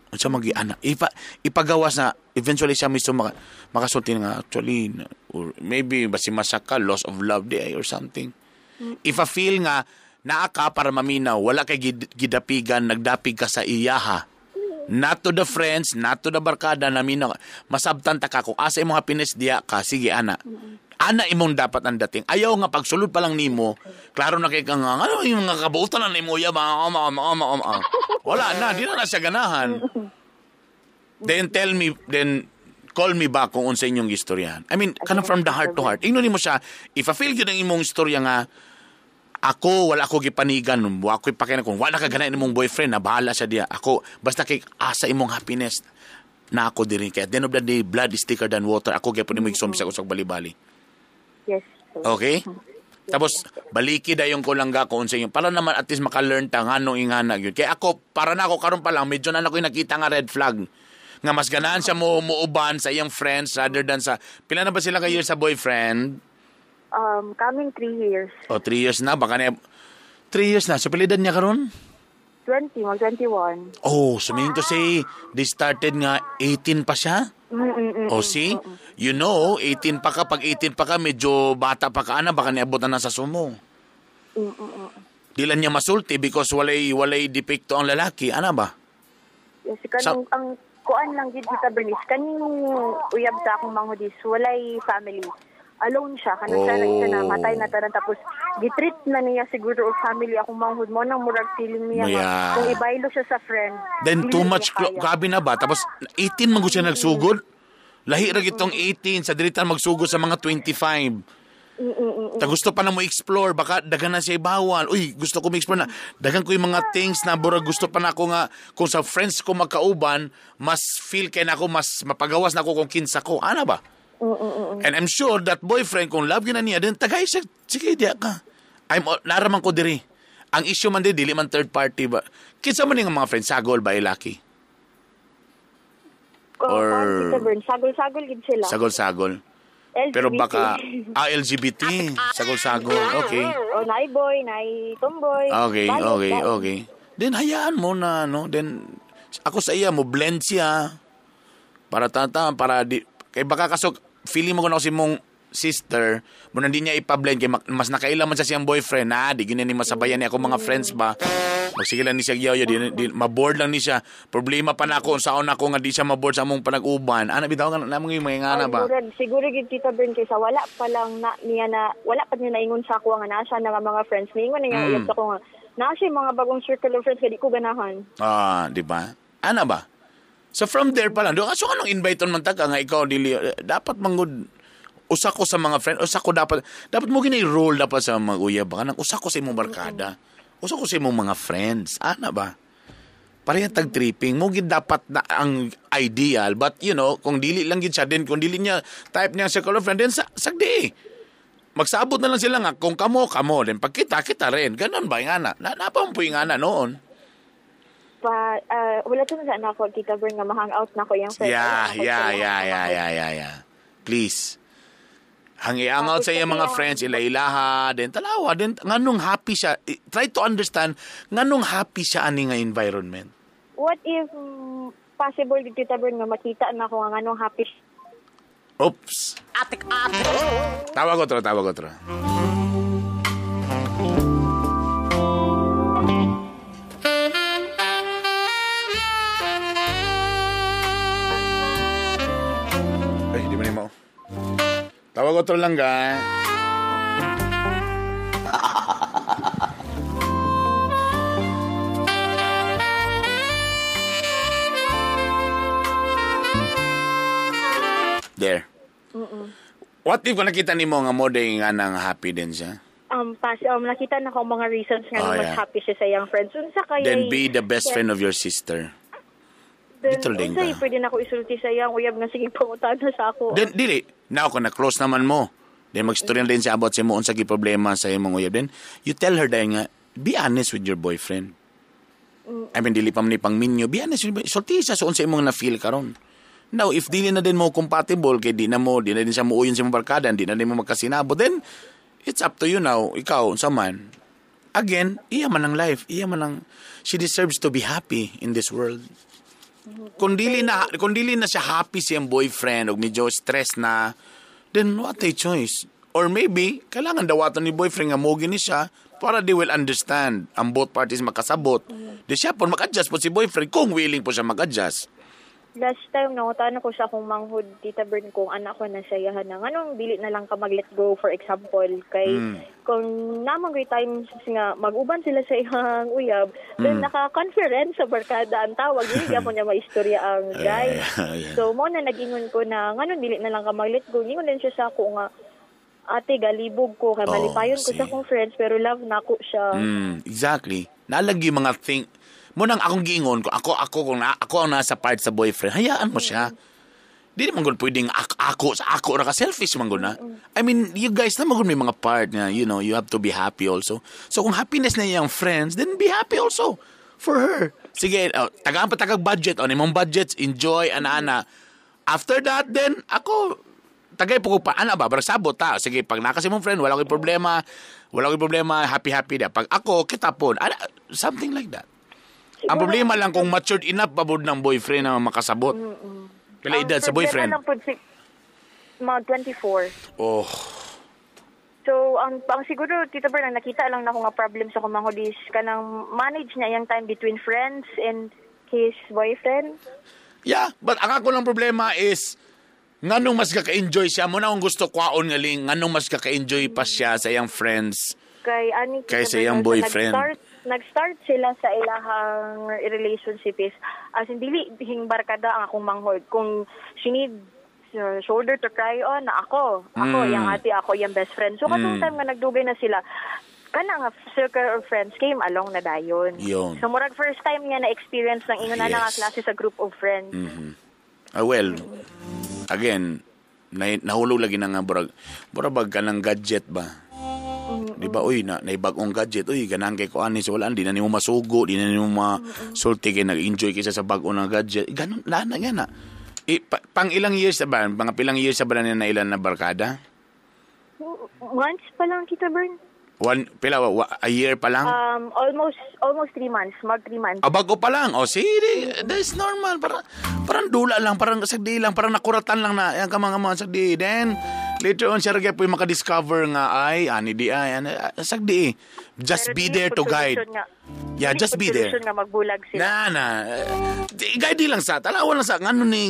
Unsa man gyud, ana, ipagawas na, eventually siya mismo makasulti nga, actually, or maybe, basi masaka, loss of love day or something. Ipa-feel nga, naa ka para maminaw, wala kay gidapigan, nagdapig ka sa iyaha. Not to the friends, not to the barkada, naminaw. Masabtan ta ka, kung asa imong happiness diya ka, sige ana. Ana imong dapat ang dating. Ayaw nga pagsulod pa lang nimo, klaro na kay kang, ano yung mga kabuutan na nimo, wala na, di na siya ganahan. Then call me back kung unsa inyong istoryahan. I mean, kanang from the heart to heart. Ingnon mo siya, if I feel yun ang imong istorya nga, wala ako gipanigan, ako'y pakinan kung wala ka ganahin imong boyfriend, na bahala siya diya. Ako, basta kay asa imong happiness, na ako diri. Kaya at the end of the day, blood is thicker than water. Ako kaya po ni mo iksumisa usag bali-bali. Yes. Okay? Tapos, baliki dayon ko lang ga kung unsa yung, para naman at least maka-learn ta, nganong ingana yun. Kaya ako, para na ako karon pa lang, medyo na ako'y nakita nga red flag. Nga mas ganahan siya muuban sa iyang friends rather than sa, pila na ba sila kayo sa boyfriend? Coming 3 years. 3 years na, baka na 3 years na. So, pilidan niya karon? 20, mag-21. So meaning to say, they started nga 18 pa siya? See? 18 pa ka. Pag 18 pa ka, medyo bata pa ka, baka niabot na sa sumo. Di lang niya masulti because walay depekto ang lalaki. Ano ba? Yes, ang kuan lang gid kita Bernice, kaning uyab sa akong mangudis, walay family. Alone siya, kanang siya na matay na tanan, tapos gitreat na niya siguro o family akong manghud mo nang murag feeling niya kung ibaylo siya sa friend. Then too much, grabe na ba? Tapos 18 man siya nagsugod? Lahi ra gitong 18, sa dilitan magsugod sa mga 25. Gusto pa na mo explore, baka dagan na siya bawal. Uy, gusto ko ma-explore na. Dagan ko yung mga things na burag gusto pa na ako nga, kung sa friends ko magkauban, mas feel kaya na ako, mas mapagawas na ako kung kinsa ko. Ano ba? And I'm sure that boyfriend, kung love yun na niya, din tagay siya, sige, diya ka. Naraman ko diri. Ang issue man din, dili man third party ba? Kinsa man yung mga friends, sagol ba ilaki? Or sagol-sagol gid sila. Sagol-sagol. LGBT. Pero baka LGBT, sagol-sagol. Okay. Nai boy, nai tomboy. Okay. Then hayaan mo na, no? Then ako sa iya mo blend siya. Para di kay baka kasok feeling mo kuno si mong sister, mo hindi niya ipa-blend kay mas nakailaman sa siyang boyfriend, di gina ni masabayan ni ako mga friends ba. Magsigilan ni siya yaw, di maboard lang ni siya. Problema pa na ako saon ako nga di siya maboard sa among panag-uban. Ana bitaw nga namang yung mga ngana ba. Siguro gid Tita Bern kaysa wala pa lang wala pa niya naingon sa ako nga nasa na mga friends. Niingon na niya uyab sa ko nga nasa mga bagong circle of friends kadi ko ganahan. Di ba? Ana ba? So from there pa lang, so anong invite on man ta nga ikaw dili dapat mangud usa ko sa mga friend, usa ko dapat mo ginay role dapat sa mga uyab ba nang usa ko sa imong barkada. Usa ko sa imong mga friends. Ana ba? Pareha tag tripping mo gid dapat na ang ideal, but kung dili lang gid siya din, kung dili niya type niya circle of friend then sagdi. Magsabot na lang sila nga kung kamo then pag kita rin. Ganon ba yung ana? Napampo yung ana noon. Wala to na ako Tita Bern nga ma-hangout na ko yung friends. Yeah. Please. Hangi-hangout sa iyang mga friends, ilailaha, then talawa, then nganong happy siya. Try to understand nganong happy siya ani nga environment. What if possible dito Tita Bern nga makita na ko nga nganong happy siya? Oops. Atik-atik. Tawag ko tro. Ay, di ba ni mo? Tawag ko lang ga. There. What if kung nakita ni mo nga mo day nga nang happy din siya? Nakita na ko mga reasons nga mas happy siya sa young friends. Unsa kaya then be the best friend of your sister. Then, pwede na ako isulti sa iyang uyab nga sige pangutan na sa ako. Then, dili. Now, kung na-close naman mo, then mag-storyan din siya about sa mo unsay problema sa imong uyab. Then, you tell her dahil nga, be honest with your boyfriend. I mean, dili pa man ni pang minyo. Be honest with your boyfriend. Sulti siya sa unsay imong na-feel karon. Now, if dili na din mo compatible, kay di na din siya muuyon sa imong barkada, di na din mo magkasinabo, then, it's up to you now. Ikaw, unsa man. Again, iya man ang life. She deserves to be happy in this world. Kung dili na siya happy siyang boyfriend o medyo stress na, then what a choice. Or maybe kailangan dawaton ni boyfriend nga mo gini siya para they will understand ang both parties makasabot. Di siya po mag-adjust po si boyfriend kung willing po siya mag-adjust. Last time nangutan ko sa akong manghud Tita Bern kung anak ko nasayahan na anong dili na lang ka mag-let go for example kay kung namang great times nga mag-uban sila sa iyang uyab then naka-conference sa barkada ang tawag hindi po niya maistorya ang guy. So mo na nag-ingon ko na anong dili na lang ka mag-let go ingon din siya sa ako nga ate galibog ko kay malipayon ko sa akong friends pero love na ako siya. Exactly. Nalagi mga thing mo nang akong giingon ko ako ang nasa part sa boyfriend hayaan mo siya. Di naman gud pwedeng ako ra ka selfish man gud na. I mean you guys naman gud may mga part na you have to be happy also. So kung happiness na yung friends then be happy also for her. Sige tagaan pa tagag budget on imong budgets enjoy ana. After that then ako tagay po pa ana ba sabot ta. Sige pag nakasi mong friend wala koy problema happy da. Pag ako kita pon something like that. Ang problema lang kung matured enough babod ng boyfriend na makasabot. Pila edad sa boyfriend? Ang problema lang po mga 24. Oh. So, ang siguro, Tita Bern, nakita lang na ko nga problem sa kumangudis kanang manage niya yung time between friends and his boyfriend. Yeah, but ang ako lang problema is nganong mas kaka-enjoy siya mo na kung gusto kwaon nga ling nganong mas kaka-enjoy pa siya sa iyang friends kay sa iyang boyfriend. Nag-start sila sa ilahang relationship is as in dili hing barkada ang akong manghod kung she need shoulder to cry on na ako yung ate ako yung best friend so katong time nga nagdugay na sila kana nga circle of friends came along na dayon so murag first time nga na experience ng ingon na nga klase sa group of friends. Well again nahulog lagi na nga burabag ka ng gadget ba. Di ba, naibag-ong gadget, ganang kay ko ani, so wala, di na nimo masugo, di na nimo masulti kay nag-enjoy kaysa sa bag-o ng gadget. Ganon, na yan na. Pang ilang years na ba? Mga pilang years na ba na ilan na barkada? Once pa lang, Tita Bern. A year pa lang? Almost 3 months, mag 3 months. Bago pa lang. Sige, that's normal. Parang dula lang, parang sagdi lang, parang nakuratan lang na, yan ka mga sagdi. Then, Later on, siya rin po yung makadiscover nga, ani di ay, sagdi just be there to guide. Yeah, just be there. Nga magbulag sila. Guide lang sa, talawa lang sa, ngano ni,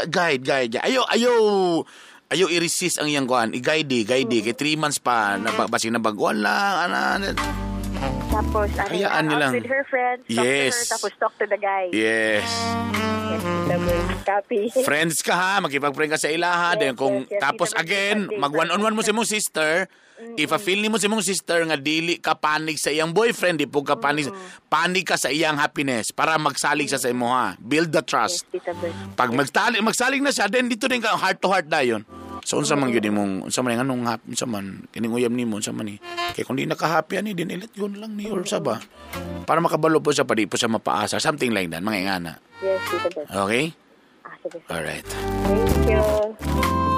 guide. Ayaw i-resist ang iyang kuhan. I-guide, kay 3 months pa, basing nabaguan lang, Tapos, hayaan nilang. out with her friends, talk to her, tapos talk to the guy. Yes. Copy. Friends ka ha, makipag-friend ka sa ilaha. Then kung tapos again, mag one-on-one mo si mong sister, if a-feel ni mo si mong sister nga dili ka panig sa iyang boyfriend, di po ka panig, panig ka sa iyang happiness para magsalig siya sa imo ha. Build the trust. Pag magsalig na siya, then dito din ka heart to heart dayon. So unsa man gyud imong unsa man anong happy unsa man kining uyab nimo unsa man ni kay kun di naka-happy ani din ilet yun lang ni or sa ba para makabalo po sa padi po sa mapaasa something like that mga ingana. Yes, Tita Beth. Okay? Sige. All right. Thank you.